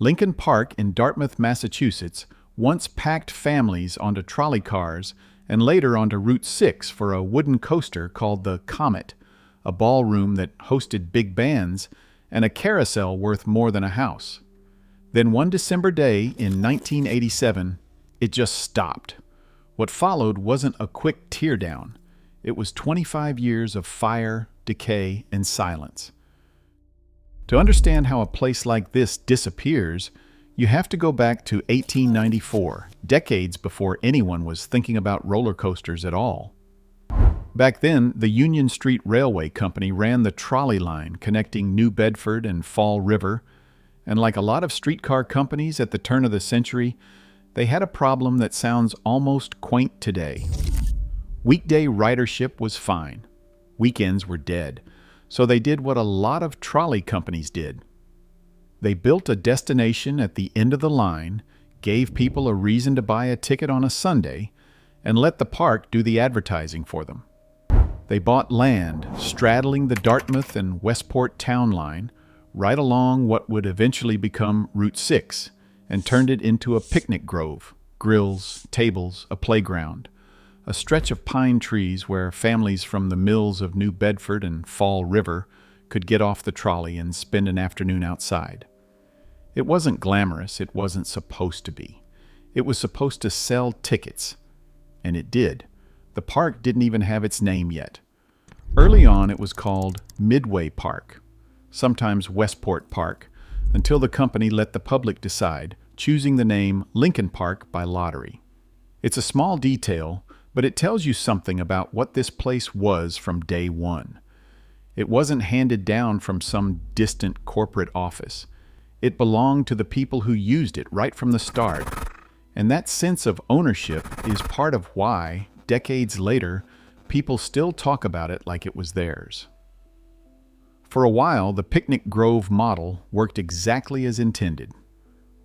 Lincoln Park in Dartmouth, Massachusetts, once packed families onto trolley cars and later onto Route 6 for a wooden coaster called the Comet, a ballroom that hosted big bands, and a carousel worth more than a house. Then one December day in 1987, it just stopped. What followed wasn't a quick teardown. It was 25 years of fire, decay, and silence. To understand how a place like this disappears, you have to go back to 1894, decades before anyone was thinking about roller coasters at all. Back then, the Union Street Railway Company ran the trolley line connecting New Bedford and Fall River, and like a lot of streetcar companies at the turn of the century, they had a problem that sounds almost quaint today. Weekday ridership was fine. Weekends were dead, so they did what a lot of trolley companies did. They built a destination at the end of the line, gave people a reason to buy a ticket on a Sunday, and let the park do the advertising for them. They bought land straddling the Dartmouth and Westport town line, right along what would eventually become Route 6, and turned it into a picnic grove, grills, tables, a playground, a stretch of pine trees where families from the mills of New Bedford and Fall River could get off the trolley and spend an afternoon outside. It wasn't glamorous, it wasn't supposed to be. It was supposed to sell tickets. And it did. The park didn't even have its name yet. Early on it was called Midway Park, sometimes Westport Park, until the company let the public decide, choosing the name Lincoln Park by lottery. It's a small detail, but it tells you something about what this place was from day one. It wasn't handed down from some distant corporate office. It belonged to the people who used it right from the start. And that sense of ownership is part of why, decades later, people still talk about it like it was theirs. For a while, the picnic grove model worked exactly as intended.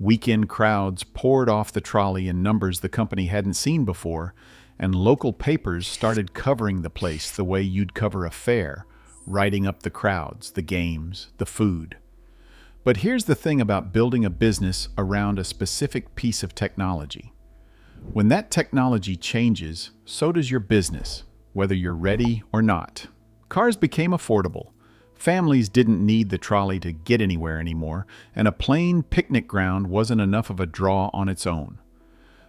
Weekend crowds poured off the trolley in numbers the company hadn't seen before, and local papers started covering the place the way you'd cover a fair, writing up the crowds, the games, the food. But here's the thing about building a business around a specific piece of technology. When that technology changes, so does your business, whether you're ready or not. Cars became affordable. Families didn't need the trolley to get anywhere anymore, and a plain picnic ground wasn't enough of a draw on its own.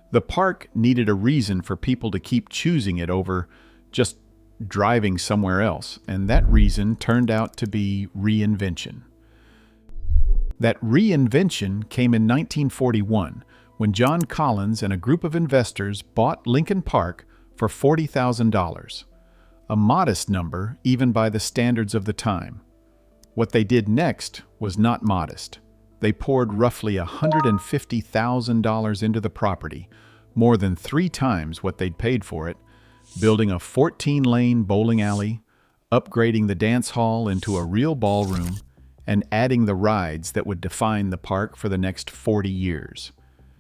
The park needed a reason for people to keep choosing it over just driving somewhere else, and that reason turned out to be reinvention. That reinvention came in 1941 when John Collins and a group of investors bought Lincoln Park for $40,000, a modest number even by the standards of the time. What they did next was not modest. They poured roughly $150,000 into the property, more than 3 times what they'd paid for it, building a 14-lane bowling alley, upgrading the dance hall into a real ballroom, and adding the rides that would define the park for the next 40 years.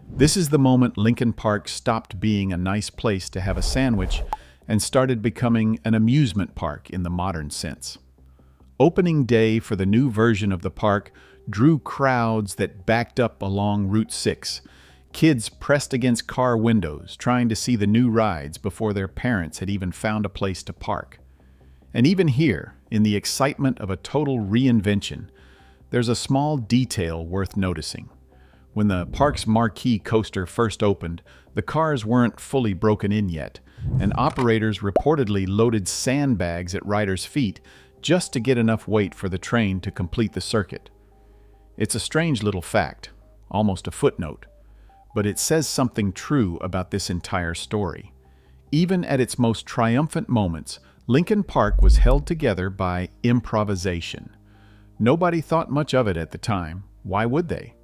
This is the moment Lincoln Park stopped being a nice place to have a sandwich and started becoming an amusement park in the modern sense. Opening day for the new version of the park drew crowds that backed up along Route 6. Kids pressed against car windows, trying to see the new rides before their parents had even found a place to park. And even here, in the excitement of a total reinvention, there's a small detail worth noticing. When the park's marquee coaster first opened, the cars weren't fully broken in yet, and operators reportedly loaded sandbags at riders' feet just to get enough weight for the train to complete the circuit. It's a strange little fact, almost a footnote, but it says something true about this entire story. Even at its most triumphant moments, Lincoln Park was held together by improvisation. Nobody thought much of it at the time. Why would they?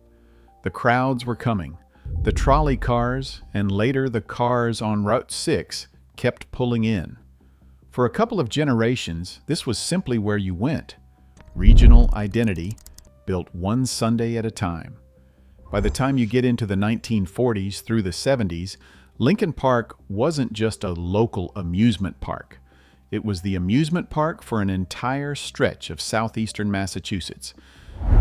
The crowds were coming. The trolley cars, and later the cars on Route 6, kept pulling in. For a couple of generations, this was simply where you went. Regional identity, built one Sunday at a time. By the time you get into the 1940s through the 70s, Lincoln Park wasn't just a local amusement park. It was the amusement park for an entire stretch of southeastern Massachusetts.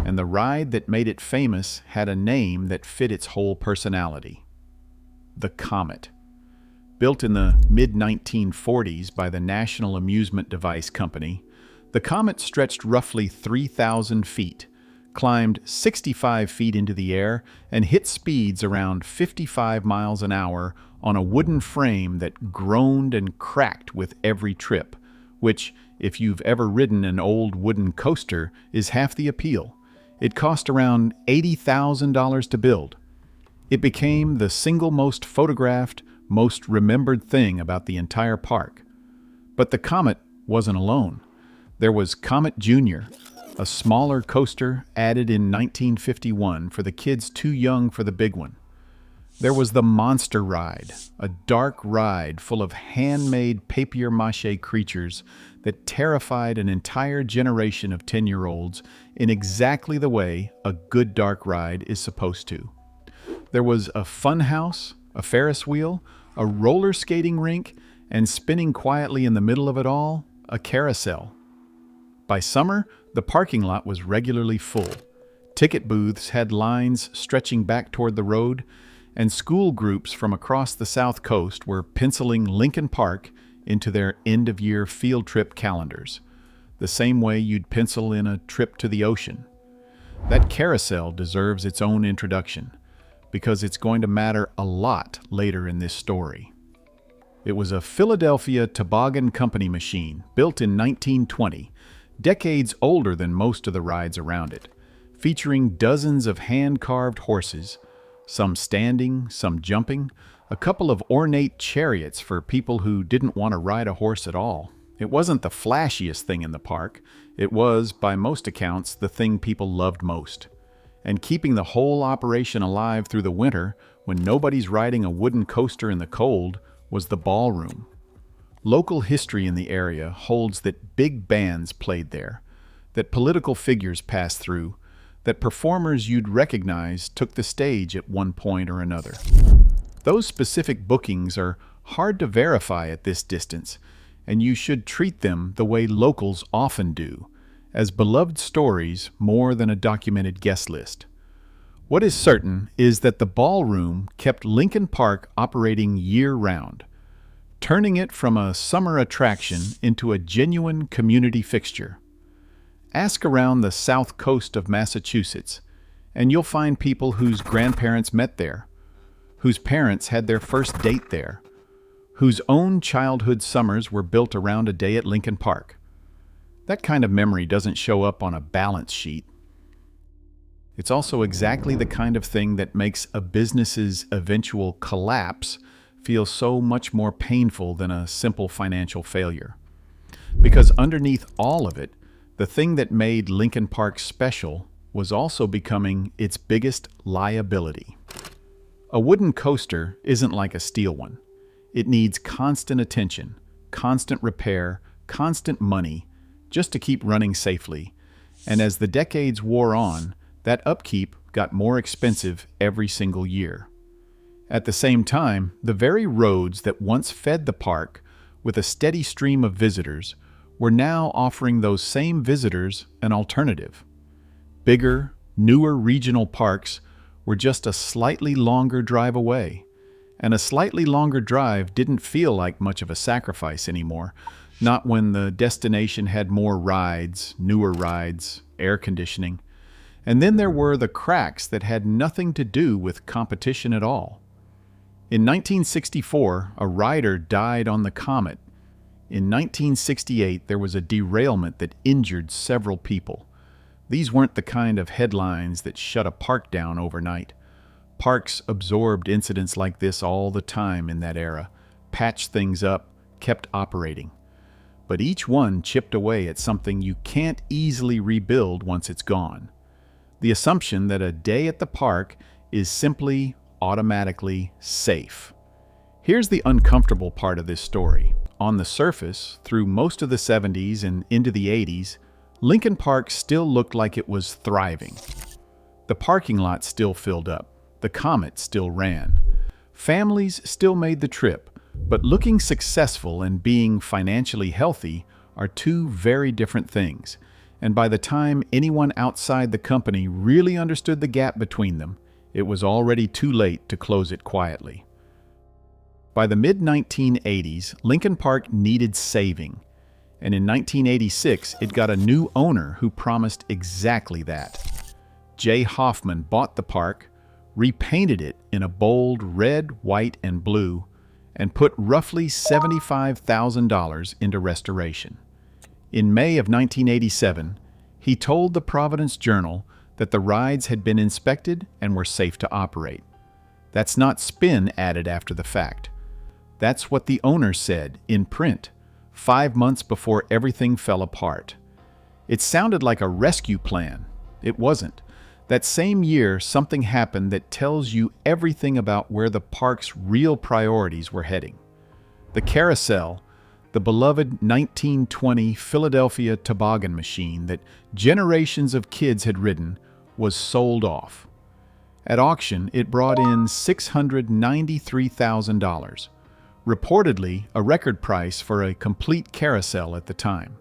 and the ride that made it famous had a name that fit its whole personality: the Comet. Built in the mid-1940s by the National Amusement Device Company, the Comet stretched roughly 3,000 feet, climbed 65 feet into the air, and hit speeds around 55 miles an hour on a wooden frame that groaned and cracked with every trip, which, if you've ever ridden an old wooden coaster, is half the appeal. It cost around $80,000 to build. It became the single most photographed, most remembered thing about the entire park. But the Comet wasn't alone. There was Comet Jr., a smaller coaster added in 1951 for the kids too young for the big one. There was the Monster Ride, a dark ride full of handmade papier-mâché creatures that terrified an entire generation of 10-year-olds in exactly the way a good dark ride is supposed to. There was a fun house, a Ferris wheel, a roller skating rink, and spinning quietly in the middle of it all, a carousel. By summer, the parking lot was regularly full. Ticket booths had lines stretching back toward the road, and school groups from across the South Coast were penciling Lincoln Park into their end-of-year field trip calendars, the same way you'd pencil in a trip to the ocean. That carousel deserves its own introduction, because it's going to matter a lot later in this story. It was a Philadelphia Toboggan Company machine built in 1920, decades older than most of the rides around it, featuring dozens of hand-carved horses, some standing, some jumping, a couple of ornate chariots for people who didn't want to ride a horse at all. It wasn't the flashiest thing in the park. It was, by most accounts, the thing people loved most. And keeping the whole operation alive through the winter, when nobody's riding a wooden coaster in the cold, was the ballroom. Local history in the area holds that big bands played there, that political figures passed through, that performers you'd recognize took the stage at one point or another. Those specific bookings are hard to verify at this distance, and you should treat them the way locals often do, as beloved stories more than a documented guest list. What is certain is that the ballroom kept Lincoln Park operating year-round, turning it from a summer attraction into a genuine community fixture. Ask around the south coast of Massachusetts, and you'll find people whose grandparents met there, whose parents had their first date there, whose own childhood summers were built around a day at Lincoln Park. That kind of memory doesn't show up on a balance sheet. It's also exactly the kind of thing that makes a business's eventual collapse feel so much more painful than a simple financial failure. Because underneath all of it, the thing that made Lincoln Park special was also becoming its biggest liability. A wooden coaster isn't like a steel one. It needs constant attention, constant repair, constant money, just to keep running safely. And as the decades wore on, that upkeep got more expensive every single year. At the same time, the very roads that once fed the park with a steady stream of visitors were now offering those same visitors an alternative. Bigger, newer regional parks were just a slightly longer drive away, and a slightly longer drive didn't feel like much of a sacrifice anymore, not when the destination had more rides, newer rides, air conditioning. And then there were the cracks that had nothing to do with competition at all. In 1964, a rider died on the Comet. In 1968, there was a derailment that injured several people. These weren't the kind of headlines that shut a park down overnight. Parks absorbed incidents like this all the time in that era, patched things up, kept operating. But each one chipped away at something you can't easily rebuild once it's gone. The assumption that a day at the park is simply, automatically safe. Here's the uncomfortable part of this story. On the surface, through most of the 70s and into the 80s, Lincoln Park still looked like it was thriving. The parking lot still filled up. The Comet still ran. Families still made the trip, but looking successful and being financially healthy are two very different things, and by the time anyone outside the company really understood the gap between them, it was already too late to close it quietly. By the mid-1980s, Lincoln Park needed saving, and in 1986 it got a new owner who promised exactly that. J. Hoffman bought the park, repainted it in a bold red, white, and blue, and put roughly $75,000 into restoration. In May of 1987, he told the Providence Journal that the rides had been inspected and were safe to operate. That's not spin added after the fact. That's what the owner said in print 5 months before everything fell apart. It sounded like a rescue plan. It wasn't. That same year, something happened that tells you everything about where the park's real priorities were heading. The carousel, the beloved 1920 Philadelphia toboggan machine that generations of kids had ridden, was sold off. At auction, it brought in $693,000, reportedly a record price for a complete carousel at the time.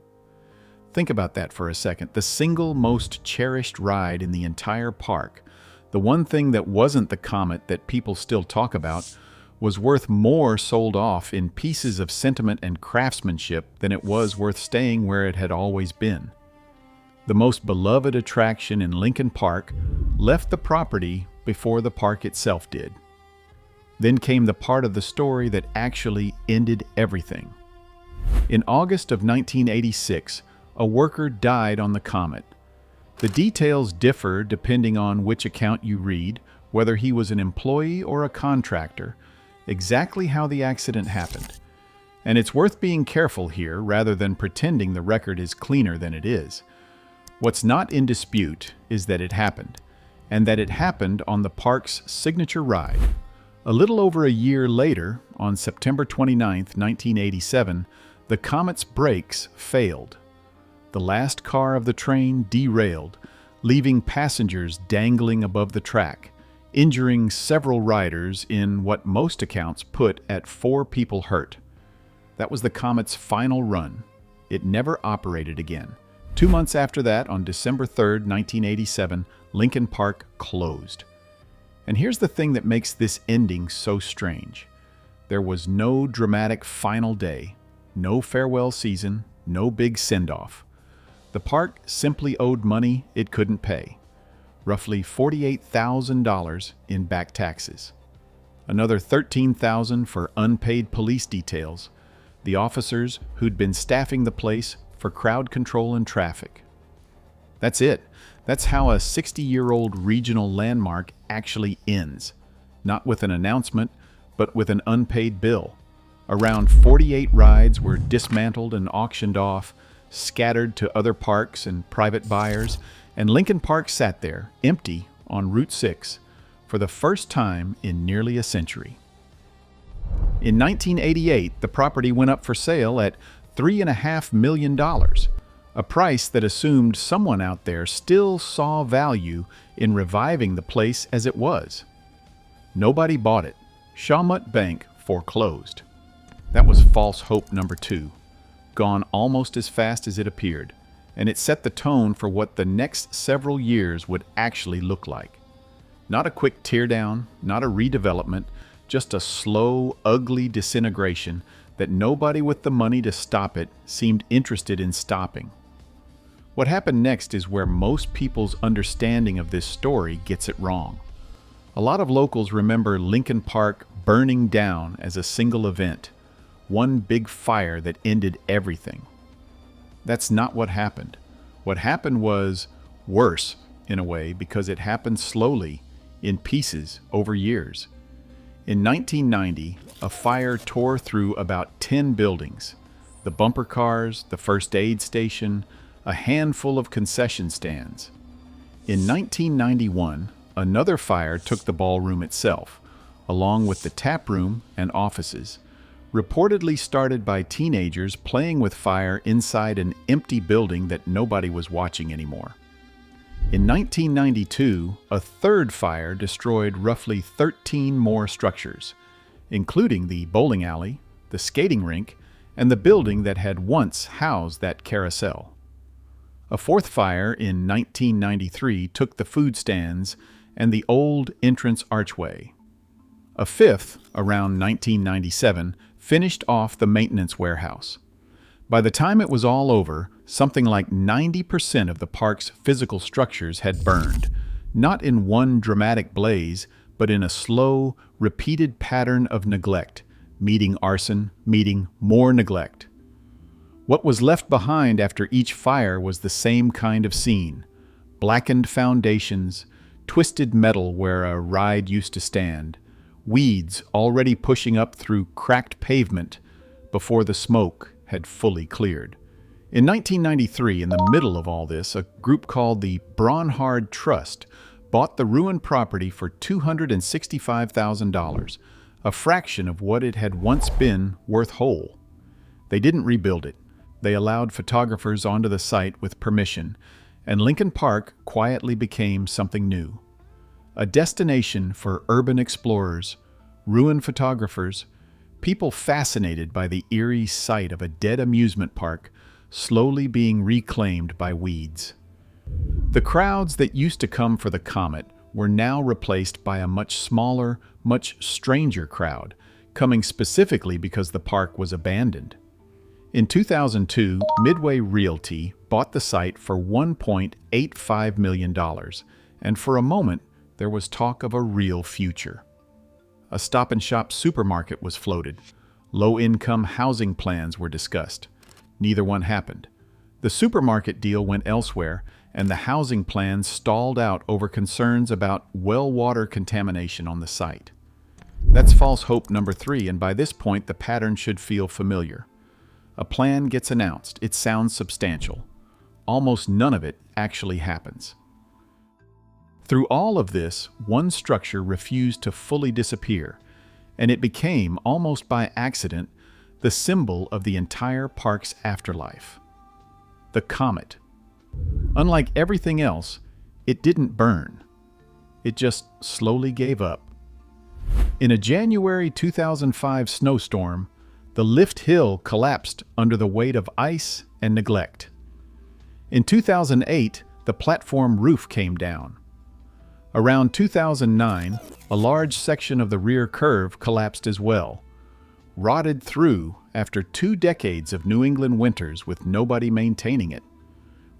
Think about that for a second. The single most cherished ride in the entire park, the one thing that wasn't the Comet that people still talk about, was worth more sold off in pieces of sentiment and craftsmanship than it was worth staying where it had always been. The most beloved attraction in Lincoln Park left the property before the park itself did. Then came the part of the story that actually ended everything. In August of 1986, a worker died on the Comet. The details differ depending on which account you read, whether he was an employee or a contractor, exactly how the accident happened. And it's worth being careful here rather than pretending the record is cleaner than it is. What's not in dispute is that it happened, and that it happened on the park's signature ride. A little over a year later, on September 29, 1987, the Comet's brakes failed. The last car of the train derailed, leaving passengers dangling above the track, injuring several riders in what most accounts put at 4 people hurt. That was the Comet's final run. It never operated again. 2 months after that, on December 3, 1987, Lincoln Park closed. And here's the thing that makes this ending so strange. There was no dramatic final day, no farewell season, no big send-off. The park simply owed money it couldn't pay, roughly $48,000 in back taxes. Another $13,000 for unpaid police details, the officers who'd been staffing the place for crowd control and traffic. That's it. That's how a 60-year-old regional landmark actually ends. Not with an announcement, but with an unpaid bill. Around 48 rides were dismantled and auctioned off, scattered to other parks and private buyers, and Lincoln Park sat there, empty, on Route 6, for the first time in nearly a century. In 1988, the property went up for sale at $3.5 million, a price that assumed someone out there still saw value in reviving the place as it was. Nobody bought it. Shawmut Bank foreclosed. That was false hope number 2. Gone almost as fast as it appeared, and it set the tone for what the next several years would actually look like. Not a quick teardown, not a redevelopment, just a slow, ugly disintegration that nobody with the money to stop it seemed interested in stopping. What happened next is where most people's understanding of this story gets it wrong. A lot of locals remember Lincoln Park burning down as a single event, one big fire that ended everything. That's not what happened. What happened was worse, in a way, because it happened slowly, in pieces, over years. In 1990, a fire tore through about 10 buildings. The bumper cars, the first aid station, a handful of concession stands. In 1991, another fire took the ballroom itself, along with the tap room and offices, reportedly started by teenagers playing with fire inside an empty building that nobody was watching anymore. In 1992, a third fire destroyed roughly 13 more structures, including the bowling alley, the skating rink, and the building that had once housed that carousel. A fourth fire in 1993 took the food stands and the old entrance archway. A fifth, around 1997, finished off the maintenance warehouse. By the time it was all over, something like 90% of the park's physical structures had burned, not in one dramatic blaze, but in a slow, repeated pattern of neglect, meeting arson, meeting more neglect. What was left behind after each fire was the same kind of scene: blackened foundations, twisted metal where a ride used to stand, weeds already pushing up through cracked pavement before the smoke had fully cleared. In 1993, in the middle of all this, a group called the Bronhard Trust bought the ruined property for $265,000, a fraction of what it had once been worth whole. They didn't rebuild it. They allowed photographers onto the site with permission, and Lincoln Park quietly became something new. A destination for urban explorers, ruin photographers, people fascinated by the eerie sight of a dead amusement park slowly being reclaimed by weeds. The crowds that used to come for the Comet were now replaced by a much smaller, much stranger crowd, coming specifically because the park was abandoned. In 2002, Midway Realty bought the site for $1.85 million, and for a moment, there was talk of a real future. A stop-and-shop supermarket was floated. Low-income housing plans were discussed. Neither one happened. The supermarket deal went elsewhere, and the housing plans stalled out over concerns about well water contamination on the site. That's false hope number 3, and by this point, the pattern should feel familiar. A plan gets announced. It sounds substantial. Almost none of it actually happens. Through all of this, one structure refused to fully disappear, and it became, almost by accident, the symbol of the entire park's afterlife. The Comet. Unlike everything else, it didn't burn. It just slowly gave up. In a January 2005 snowstorm, the lift hill collapsed under the weight of ice and neglect. In 2008, the platform roof came down. Around 2009, a large section of the rear curve collapsed as well, rotted through after 2 decades of New England winters with nobody maintaining it.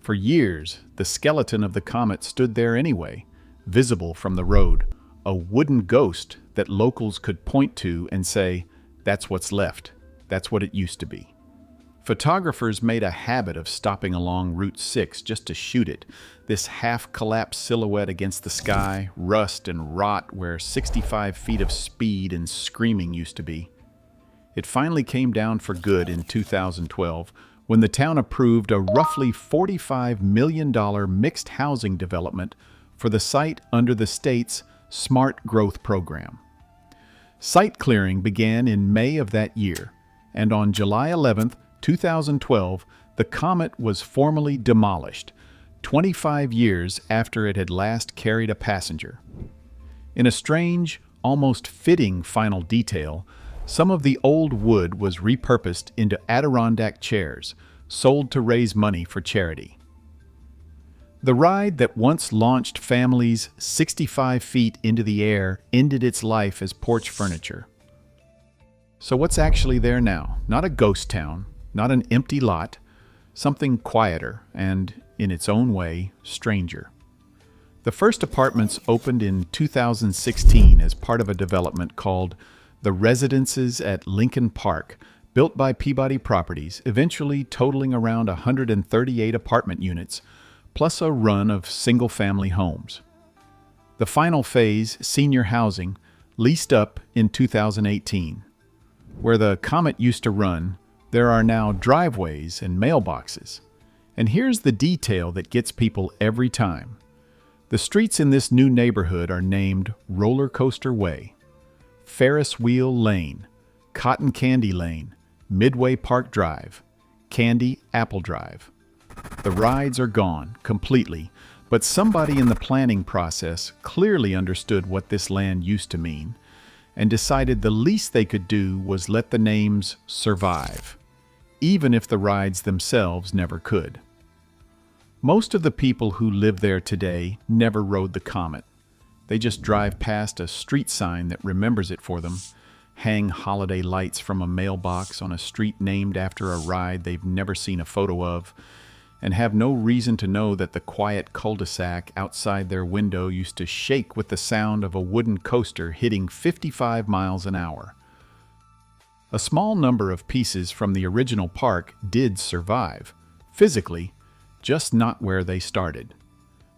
For years, the skeleton of the Comet stood there anyway, visible from the road, a wooden ghost that locals could point to and say, "That's what's left. That's what it used to be." Photographers made a habit of stopping along Route 6 just to shoot it, this half-collapsed silhouette against the sky, rust and rot where 65 feet of speed and screaming used to be. It finally came down for good in 2012 when the town approved a roughly $45 million mixed housing development for the site under the state's Smart Growth Program. Site clearing began in May of that year, and on July 11, 2012, the Comet was formally demolished, 25 years after it had last carried a passenger. In a strange, almost fitting final detail, some of the old wood was repurposed into Adirondack chairs, sold to raise money for charity. The ride that once launched families 65 feet into the air ended its life as porch furniture. So what's actually there now? Not a ghost town, not an empty lot, something quieter and, in its own way, stranger. The first apartments opened in 2016 as part of a development called the Residences at Lincoln Park, built by Peabody Properties, eventually totaling around 138 apartment units, plus a run of single-family homes. The final phase, senior housing, leased up in 2018. Where the Comet used to run, there are now driveways and mailboxes. And here's the detail that gets people every time. The streets in this new neighborhood are named Roller Coaster Way, Ferris Wheel Lane, Cotton Candy Lane, Midway Park Drive, Candy Apple Drive. The rides are gone completely, but somebody in the planning process clearly understood what this land used to mean and decided the least they could do was let the names survive, even if the rides themselves never could. Most of the people who live there today never rode the Comet. They just drive past a street sign that remembers it for them, hang holiday lights from a mailbox on a street named after a ride they've never seen a photo of, and have no reason to know that the quiet cul-de-sac outside their window used to shake with the sound of a wooden coaster hitting 55 miles an hour. A small number of pieces from the original park did survive, physically, just not where they started.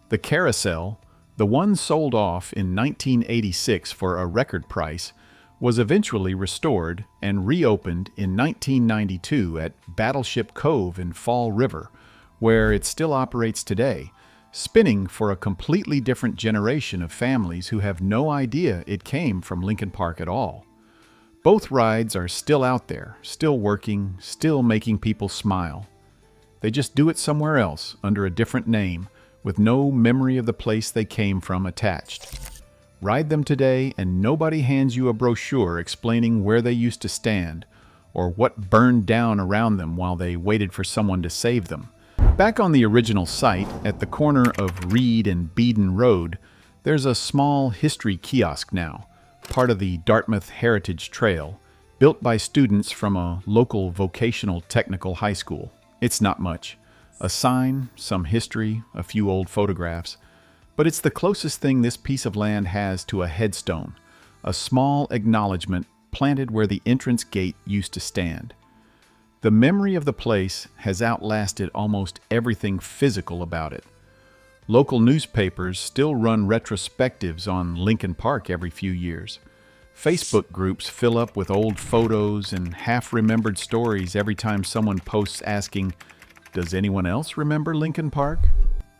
The carousel, the one sold off in 1986 for a record price, was eventually restored and reopened in 1992 at Battleship Cove in Fall River, where it still operates today, spinning for a completely different generation of families who have no idea it came from Lincoln Park at all. Both rides are still out there, still working, still making people smile. They just do it somewhere else, under a different name, with no memory of the place they came from attached. Ride them today and nobody hands you a brochure explaining where they used to stand, or what burned down around them while they waited for someone to save them. Back on the original site, at the corner of Reed and Beeden Road, there's a small history kiosk now, part of the Dartmouth Heritage Trail, built by students from a local vocational technical high school. It's not much. A sign, some history, a few old photographs. But it's the closest thing this piece of land has to a headstone, a small acknowledgement planted where the entrance gate used to stand. The memory of the place has outlasted almost everything physical about it. Local newspapers still run retrospectives on Lincoln Park every few years. Facebook groups fill up with old photos and half-remembered stories every time someone posts asking, "Does anyone else remember Lincoln Park?"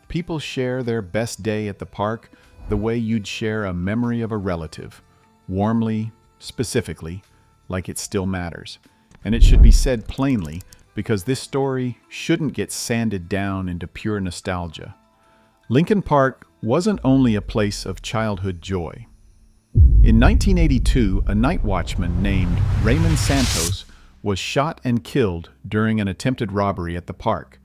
People share their best day at the park the way you'd share a memory of a relative, warmly, specifically, like it still matters. And it should be said plainly, because this story shouldn't get sanded down into pure nostalgia. Lincoln Park wasn't only a place of childhood joy. In 1982, a night watchman named Raymond Santos was shot and killed during an attempted robbery at the park.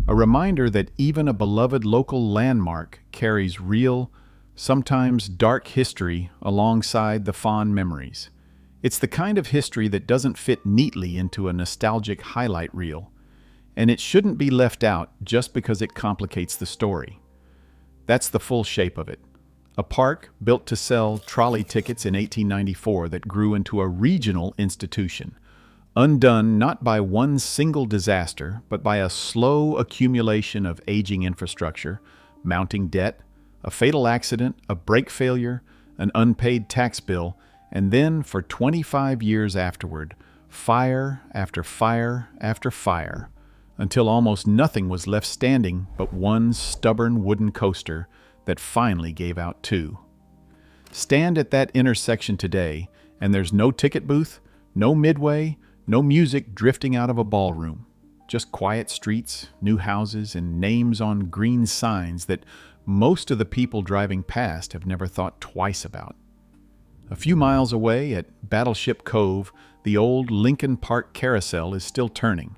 A reminder that even a beloved local landmark carries real, sometimes dark history alongside the fond memories. It's the kind of history that doesn't fit neatly into a nostalgic highlight reel, and it shouldn't be left out just because it complicates the story. That's the full shape of it. A park built to sell trolley tickets in 1894 that grew into a regional institution, undone not by one single disaster, but by a slow accumulation of aging infrastructure, mounting debt, a fatal accident, a brake failure, an unpaid tax bill, and then, for 25 years afterward, fire after fire after fire, until almost nothing was left standing but one stubborn wooden coaster that finally gave out too. Stand at that intersection today, and there's no ticket booth, no midway, no music drifting out of a ballroom. Just quiet streets, new houses, and names on green signs that most of the people driving past have never thought twice about. A few miles away at Battleship Cove, the old Lincoln Park Carousel is still turning,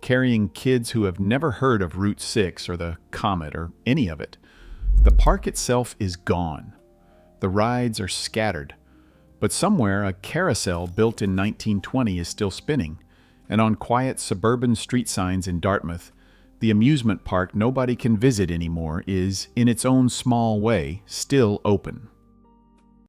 carrying kids who have never heard of Route 6 or the Comet or any of it. The park itself is gone. The rides are scattered. But somewhere a carousel built in 1920 is still spinning, and on quiet suburban street signs in Dartmouth, the amusement park nobody can visit anymore is, in its own small way, still open.